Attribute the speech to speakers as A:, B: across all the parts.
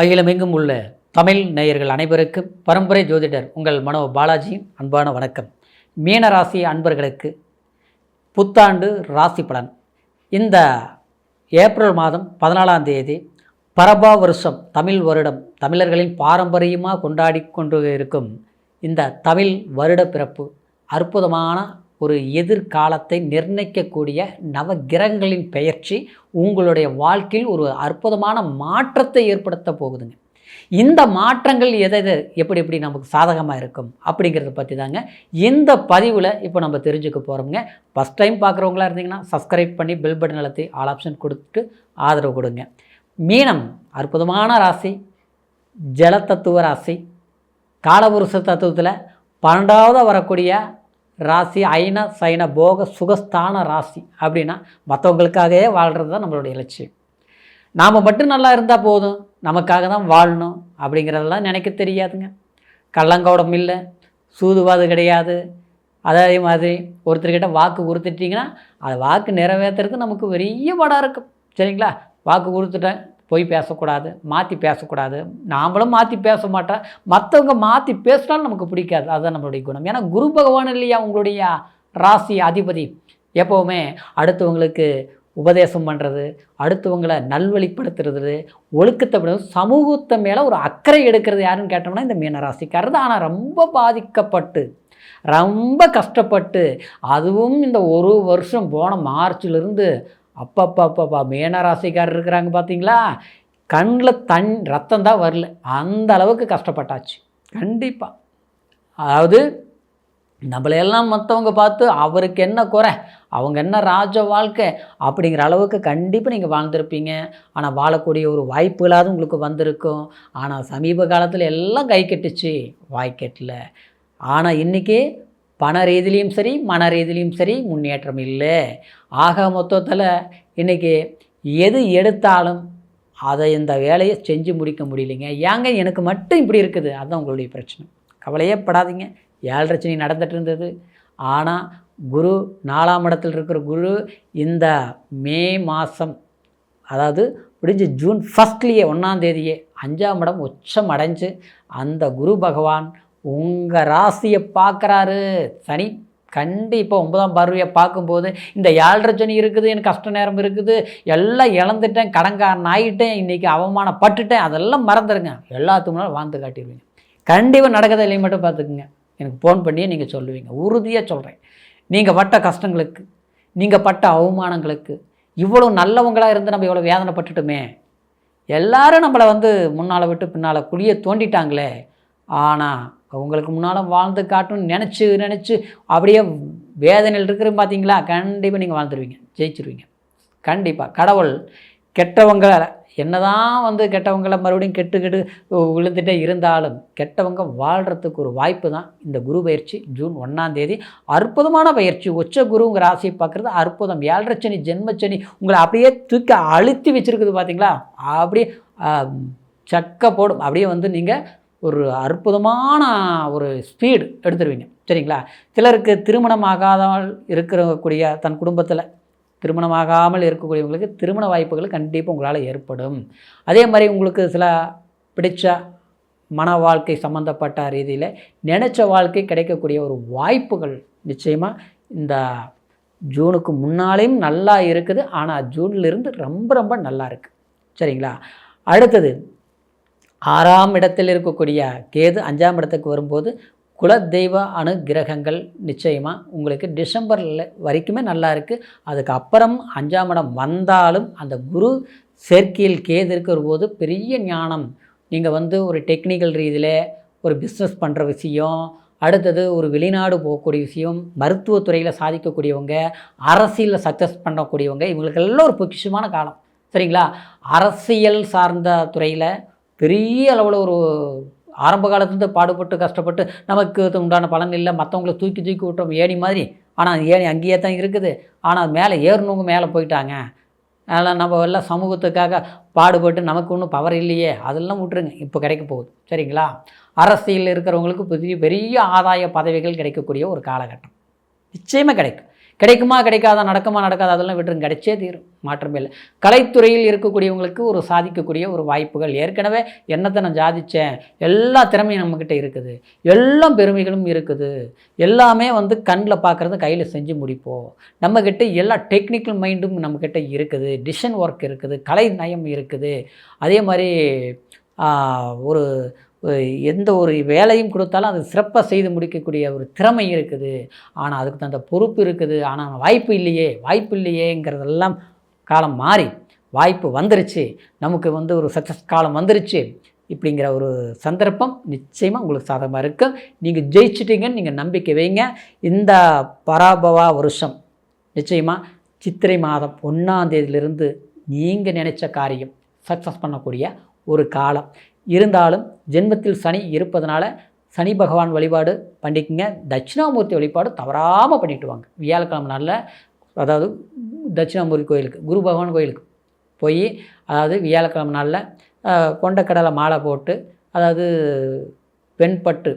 A: அகிலமெங்கும் உள்ள தமிழ் நேயர்கள் அனைவருக்கும் பரம்பரை ஜோதிடர் உங்கள் மனோ பாலாஜியின் அன்பான வணக்கம். மீன ராசி அன்பர்களுக்கு புத்தாண்டு ராசி பலன். இந்த ஏப்ரல் மாதம் 14ஆம் தேதி பரபா வருஷம் தமிழ் வருடம், தமிழர்களின் பாரம்பரியமாக கொண்டாடி கொண்டு இருக்கும் இந்த தமிழ் வருட பிறப்பு அற்புதமான ஒரு எதிர்காலத்தை நிர்ணயிக்கக்கூடிய நவகிரகங்களின் பெயர்ச்சி உங்களுடைய வாழ்க்கையில் ஒரு அற்புதமான மாற்றத்தை ஏற்படுத்த போகுதுங்க. இந்த மாற்றங்கள் எப்படி எப்படி நமக்கு சாதகமாக இருக்கும் அப்படிங்கிறத பற்றி தாங்க இந்த பதிவில் இப்போ நம்ம தெரிஞ்சுக்க போகிறோங்க. ஃபஸ்ட் டைம் பார்க்குறவங்களா இருந்தீங்கன்னா சப்ஸ்கிரைப் பண்ணி பெல் பட்டன் அழுத்தி ஆல் ஆப்ஷன் கொடுத்துட்டு ஆதரவு கொடுங்க. மீனம் அற்புதமான ராசி, ஜல தத்துவ ராசி, காலபுருஷ தத்துவத்தில் 12ஆவது வரக்கூடிய ராசி ஐன சைன போக சுகஸ்தான ராசி. அப்படின்னா மற்றவங்களுக்காகவே வாழ்கிறது தான் நம்மளுடைய லட்சியம். நாம் மட்டும் நல்லா இருந்தால் போதும், நமக்காக தான் வாழணும் அப்படிங்கிறதெல்லாம் நினைக்க தெரியாதுங்க. கள்ளங்கோடம் இல்லை, சூதுவாது கிடையாது. அதே மாதிரி ஒருத்தர்கிட்ட வாக்கு கொடுத்துட்டிங்கன்னா அது வாக்கு நிறைவேற்றுறது நமக்கு பெரிய படம் இருக்கும். சரிங்களா? வாக்கு கொடுத்துட்டேன், போய் பேசக்கூடாது, மாற்றி பேசக்கூடாது. நாமளும் மாற்றி பேச மாட்டோம், மற்றவங்க மாற்றி பேசினாலும் நமக்கு பிடிக்காது. அதுதான் நம்மளுடைய குணம். ஏன்னா குரு பகவான் இல்லையா உங்களுடைய ராசி அதிபதி. எப்போவுமே அடுத்தவங்களுக்கு உபதேசம் பண்ணுறது, அடுத்தவங்களை நல்வழிப்படுத்துறது, ஒழுக்கத்தை சமூகத்தை மேலே ஒரு அக்கறை எடுக்கிறது யாருன்னு கேட்டோம்னா இந்த மீனராசிக்காரது. ஆனால் ரொம்ப பாதிக்கப்பட்டு ரொம்ப கஷ்டப்பட்டு, அதுவும் இந்த ஒரு வருஷம் போன மார்ச்சிலிருந்து அப்பப்பா மீனராசிக்காரர் இருக்கிறாங்க பார்த்தீங்களா, கண்ணில் ரத்தம் தான் வரல, அந்த அளவுக்கு கஷ்டப்பட்டாச்சு. கண்டிப்பாக அதாவது நம்மளையெல்லாம் மற்றவங்க பார்த்து அவருக்கு என்ன குறை, அவங்க என்ன ராஜ வாழ்க்கை அப்படிங்கிற அளவுக்கு கண்டிப்பாக நீங்கள் வாழ்ந்துருப்பீங்க. ஆனால் வாழக்கூடிய ஒரு வாய்ப்புகளாவது உங்களுக்கு வந்திருக்கும். ஆனால் சமீப காலத்தில் எல்லாம் கை கட்டுச்சு, வாய்க்கெட்டில். ஆனால் இன்றைக்கி பண ரீதியிலையும் சரி, மன ரீதியிலையும் சரி முன்னேற்றம் இல்லை. ஆக மொத்தத்தில் இன்றைக்கி எது எடுத்தாலும் அதை இந்த வேலையை செஞ்சு முடிக்க முடியலைங்க. ஏங்க எனக்கு மட்டும் இப்படி இருக்குது, அதுதான் உங்களுடைய பிரச்சனை. கவலையே படாதீங்க. 7 சனி நடந்துகிட்டு இருந்தது. ஆனால் குரு 4ஆம் இடத்தில் இருக்கிற குரு இந்த மே மாதம், அதாவது முடிஞ்சு ஜூன் 1 1ஆம் தேதியே 5ஆம் இடம் உச்சம் அடைஞ்சு அந்த குரு பகவான் உங்கள் ராசியை பார்க்குறாரு. சனி கண்டிப்பாக 9ஆம் பார்வையை பார்க்கும்போது இந்த 7 சனி இருக்குது, எனக்கு கஷ்ட நேரம் இருக்குது, எல்லாம் இழந்துட்டேன், கடங்காரன் ஆகிட்டேன், இன்றைக்கி அவமானப்பட்டுட்டேன், அதெல்லாம் மறந்துடுங்க. எல்லாத்துக்கு முன்னாடி வாழ்ந்து காட்டிடுவீங்க. கண்டிப்பாக நடக்கதை இல்லையும் மட்டும் பார்த்துக்குங்க. எனக்கு ஃபோன் பண்ணியே நீங்கள் சொல்லுவீங்க. உறுதியாக சொல்கிறேன். நீங்கள் பட்ட கஷ்டங்களுக்கு, நீங்கள் பட்ட அவமானங்களுக்கு, இவ்வளோ நல்லவங்களாக இருந்து நம்ம இவ்வளோ வேதனைப்பட்டுட்டுமே, எல்லோரும் நம்மளை முன்னால் விட்டு பின்னால் குழியை தோண்டிட்டாங்களே. ஆனால் அவங்களுக்கு முன்னால் வாழ்ந்து காட்டணும்னு நினச்சி அப்படியே வேதனையில் இருக்கிற பார்த்தீங்களா, கண்டிப்பாக நீங்கள் வாழ்ந்துருவீங்க, ஜெயிச்சிருவீங்க. கண்டிப்பாக கடவுள் கெட்டவங்களை என்னதான் கெட்டவங்களை மறுபடியும் கெட்டு விழுந்துட்டே இருந்தாலும் கெட்டவங்க வாழ்கிறதுக்கு ஒரு வாய்ப்பு தான் இந்த குரு பயிற்சி. ஜூன் 1ஆம் தேதி அற்புதமான பயிற்சி. உச்ச குருங்கிற ராசியை பார்க்குறது அற்புதம். 7 சனி ஜென்மச்சனி உங்களை அப்படியே தூக்கி அழுத்தி வச்சுருக்குது பார்த்தீங்களா, அப்படியே சக்க போடும். அப்படியே நீங்கள் ஒரு அற்புதமான ஒரு ஸ்பீடு எடுத்துருவீங்க. சரிங்களா? சிலருக்கு திருமணமாகாமல் இருக்கக்கூடிய தன் குடும்பத்தில் திருமணமாகாமல் இருக்கக்கூடியவங்களுக்கு திருமண வாய்ப்புகள் கண்டிப்பாக உங்களால் ஏற்படும். அதே மாதிரி உங்களுக்கு சில பிடிச்ச மன வாழ்க்கை சம்மந்தப்பட்ட ரீதியில் நினச்ச வாழ்க்கை கிடைக்கக்கூடிய ஒரு வாய்ப்புகள் நிச்சயமாக இந்த ஜூனுக்கு முன்னாலேயும் நல்லா இருக்குது. ஆனால் ஜூன்லேருந்து ரொம்ப ரொம்ப நல்லா இருக்குது. சரிங்களா? அடுத்தது 6ஆம் இடத்தில் இருக்கக்கூடிய கேது 5ஆம் இடத்துக்கு வரும்போது குலதெய்வ அனுகிரகங்கள் நிச்சயமாக உங்களுக்கு டிசம்பரில் வரைக்குமே நல்லா இருக்குது. அதுக்கப்புறம் 5ஆம் இடம் வந்தாலும் அந்த குரு சேர்க்கையில் கேது இருக்கிற போது பெரிய ஞானம், நீங்கள் ஒரு டெக்னிக்கல் ரீதியில் ஒரு பிஸ்னஸ் பண்ணுற விஷயம், அடுத்தது ஒரு வெளிநாடு போகக்கூடிய விஷயம், மருத்துவத்துறையில் சாதிக்கக்கூடியவங்க, அரசியலில் சக்ஸஸ் பண்ணக்கூடியவங்க, இவங்களுக்கெல்லாம் ஒரு பொக்கிஷமான காலம். சரிங்களா? அரசியல் சார்ந்த துறையில் பெரிய அளவில் ஒரு ஆரம்ப காலத்துலேருந்து பாடுபட்டு கஷ்டப்பட்டு நமக்கு உண்டான பலன் இல்லை, மற்றவங்கள தூக்கி விட்டோம் ஏணி மாதிரி. ஆனால் ஏணி அங்கேயே தான் இருக்குது. ஆனால் மேலே ஏறினவங்க மேலே போயிட்டாங்க. அதனால் நம்ம எல்லாம் சமூகத்துக்காக பாடுபட்டு நமக்கு ஒன்றும் பவர் இல்லையே, அதெல்லாம் விட்டுருங்க. இப்போ கிடைக்க போகுது. சரிங்களா? அரசியலில் இருக்கிறவங்களுக்கு பெரிய பெரிய ஆதாய பதவிகள் கிடைக்கக்கூடிய ஒரு காலகட்டம் நிச்சயமாக கிடைக்கும். கிடைக்குமா கிடைக்காதா, நடக்குமா நடக்காதா, அதெல்லாம் விட்டுருங்க, கிடைச்சே தீரும், மாற்றமே இல்லை. கலைத்துறையில் இருக்கக்கூடியவங்களுக்கு ஒரு சாதிக்கக்கூடிய ஒரு வாய்ப்புகள். ஏற்கனவே என்னத்தை நான் சாதித்தேன், எல்லா திறமையும் நம்மக்கிட்ட இருக்குது, எல்லா பெருமைகளும் இருக்குது, எல்லாமே கண்ணில் பார்க்குறது கையில் செஞ்சு முடிப்போம், நம்மக்கிட்ட எல்லா டெக்னிக்கல் மைண்டும் நம்மக்கிட்ட இருக்குது, டிசைன் ஒர்க் இருக்குது, கலை நயம் இருக்குது, அதே மாதிரி ஒரு எந்த ஒரு வேலையும் கொடுத்தாலும் அது சிறப்பாக செய்து முடிக்கக்கூடிய ஒரு திறமை இருக்குது. ஆனால் அதுக்கு தகுந்த பொறுப்பு இருக்குது. ஆனால் வாய்ப்பு இல்லையேங்கிறதெல்லாம் காலம் மாறி வாய்ப்பு வந்துருச்சு, நமக்கு ஒரு சக்ஸஸ் காலம் வந்துருச்சு. இப்படிங்கிற ஒரு சந்தர்ப்பம் நிச்சயமாக உங்களுக்கு சாதகமாக இருக்கும். நீங்கள் ஜெயிச்சிட்டிங்கன்னு நீங்கள் நம்பிக்கை வைங்க. இந்த பராபவா வருஷம் நிச்சயமாக சித்திரை மாதம் 1ஆம் தேதியிலிருந்து நீங்கள் நினைச்ச காரியம் சக்ஸஸ் பண்ணக்கூடிய ஒரு காலம். இருந்தாலும் ஜென்மத்தில் சனி இருப்பதனால சனி பகவான் வழிபாடு பண்ணிக்கங்க. தட்சிணாமூர்த்தி வழிபாடு தவறாமல் பண்ணிட்டு வாங்க. வியாழக்கிழமை நாளில் அதாவது தட்சிணாமூர்த்தி கோயிலுக்கு, குரு பகவான் கோயிலுக்கு போய், அதாவது வியாழக்கிழமை நாளில் கொண்டக்கடலை மாலை போட்டு, அதாவது வெண்பட்டு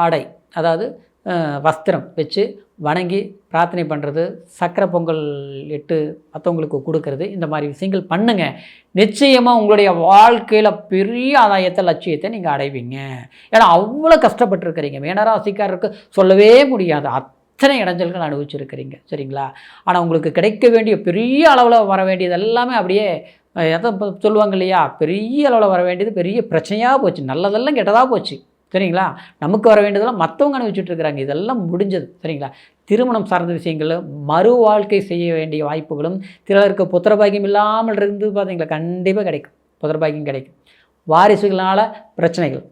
A: ஆடை, அதாவது வஸ்திரம் வச்சு வணங்கி பிரார்த்தனை பண்ணுறது, சக்கரை பொங்கல் இட்டு மற்றவங்களுக்கு கொடுக்கறது, இந்த மாதிரி விஷயங்கள் பண்ணுங்கள். நிச்சயமாக உங்களுடைய வாழ்க்கையில் பெரிய ஆதாயத்தை, லட்சியத்தை நீங்கள் அடைவீங்க. ஏன்னா அவ்வளோ கஷ்டப்பட்டுருக்கிறீங்க. மீனராசிக்காரருக்கு சொல்லவே முடியாது, அத்தனை இடைஞ்சல்கள் அனுபவிச்சிருக்கிறீங்க, சரிங்களா? ஆனால் உங்களுக்கு கிடைக்க வேண்டிய பெரிய அளவில் வர வேண்டியது எல்லாமே அப்படியே எதை சொல்லுவாங்க இல்லையா, பெரிய அளவில் வர வேண்டியது பெரிய பிரச்சனையாக போச்சு, நல்லதெல்லாம் கெட்டதாக போச்சு, சரிங்களா? நமக்கு வர வேண்டியதெல்லாம் மற்றவங்க அனுபவிச்சுட்டு இருக்கிறாங்க, இதெல்லாம் முடிஞ்சது, சரிங்களா? திருமணம் சார்ந்த விஷயங்களும் மறு வாழ்க்கை செய்ய வேண்டிய வாய்ப்புகளும், சிலருக்கு புத்திரபாகியம் இல்லாமல் இருந்து பார்த்தீங்களா, கண்டிப்பாக கிடைக்கும், புத்திரபாகியம் கிடைக்கும். வாரிசுகளால் பிரச்சனைகள்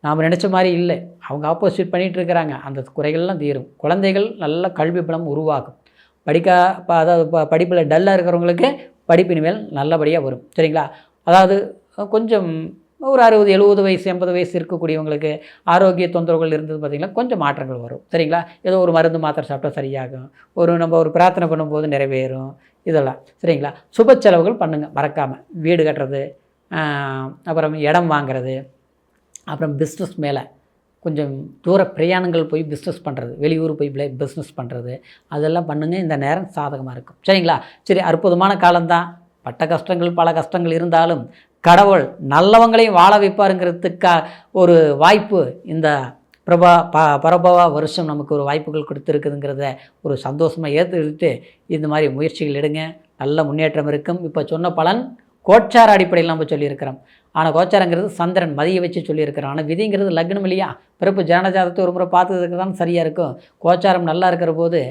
A: நாம் நினச்ச மாதிரி இல்லை, அவங்க ஆப்போசிட் பண்ணிகிட்டு இருக்கிறாங்க, அந்த குறைகள்லாம் தீரும். குழந்தைகள் நல்ல கல்வி பலம் உருவாகும். அதாவது படிப்பில் டல்லாக இருக்கிறவங்களுக்கு படிப்பு இனிமேல் நல்லபடியாக வரும், சரிங்களா? அதாவது கொஞ்சம் ஒரு 60, 70 வயசு, 80 வயசு இருக்கக்கூடியவங்களுக்கு ஆரோக்கிய தொந்தரவுகள் இருந்தது பார்த்திங்கன்னா கொஞ்சம் மாற்றங்கள் வரும், சரிங்களா? ஏதோ ஒரு மருந்து மாத்திரை சாப்பிட்டா சரியாகும், நம்ம ஒரு பிரார்த்தனை பண்ணும்போது நிறைவேறும், இதெல்லாம் சரிங்களா? சுப செலவுகள் பண்ணுங்கள் மறக்காமல். வீடு கட்டுறது, அப்புறம் இடம் வாங்கிறது, அப்புறம் பிஸ்னஸ் மேலே கொஞ்சம் தூர பிரயாணங்கள் போய் பிஸ்னஸ் பண்ணுறது, வெளியூர் போய் பிஸ்னஸ் பண்ணுறது, அதெல்லாம் பண்ணுங்கள். இந்த நேரம் சாதகமாக இருக்கும், சரிங்களா? சரி, அற்புதமான காலம்தான். பட்ட கஷ்டங்கள், பல கஷ்டங்கள் இருந்தாலும் கடவுள் நல்லவங்களையும் வாழ வைப்பாருங்கிறதுக்கா ஒரு வாய்ப்பு இந்த பரபவா வருஷம் நமக்கு ஒரு வாய்ப்புகள் கொடுத்துருக்குதுங்கிறத ஒரு சந்தோஷமாக ஏற்றுக்கிட்டு இந்த மாதிரி முயற்சிகள் எடுங்க, நல்ல முன்னேற்றம் இருக்கும். இப்போ சொன்ன பலன் கோச்சார அடிப்படையில் நம்ம சொல்லியிருக்கிறோம். ஆனால் கோச்சாரங்கிறது சந்திரன் மதியை வச்சு சொல்லியிருக்கிறோம். ஆனால் விதிங்கிறது லக்னம் இல்லையா, பிறப்பு ஜனஜாதத்தை ஒரு முறை பார்த்துக்கிறதுக்கு தான் சரியாக இருக்கும். கோச்சாரம் நல்லா இருக்கிற போது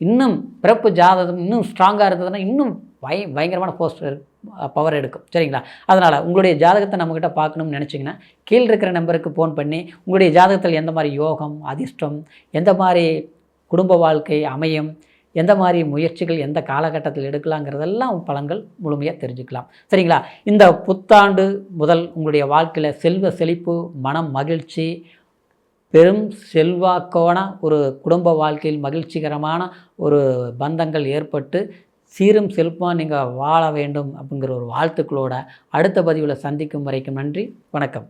A: இன்னும் பிறப்பு ஜாதகம் இன்னும் ஸ்ட்ராங்காக இருந்ததுன்னா இன்னும் பயங்கரமான பவர் எடுக்கும், சரிங்களா? அதனால் உங்களுடைய ஜாதகத்தை நம்மக்கிட்ட பார்க்கணும்னு நினச்சிங்கன்னா கீழே இருக்கிற நம்பருக்கு ஃபோன் பண்ணி உங்களுடைய ஜாதகத்தில் எந்த மாதிரி யோகம், அதிர்ஷ்டம், எந்த மாதிரி குடும்ப வாழ்க்கை அமையும், எந்த மாதிரி முயற்சிகள் எந்த காலகட்டத்தில் எடுக்கலாங்கிறதெல்லாம் பலன்கள் முழுமையாக தெரிஞ்சுக்கலாம், சரிங்களா? இந்த புத்தாண்டு முதல் உங்களுடைய வாழ்க்கையில் செல்வ செழிப்பு, மனம் மகிழ்ச்சி, பெரும் செல்வாக்கான ஒரு குடும்ப வாழ்க்கையில் மகிழ்ச்சிகரமான ஒரு பந்தங்கள் ஏற்பட்டு சீரும் செல்வமாக நீங்கள் வாழ வேண்டும் அப்படிங்கிற ஒரு வாழ்த்துக்களோட அடுத்த பதிவில் சந்திக்கும் வரைக்கும் நன்றி, வணக்கம்.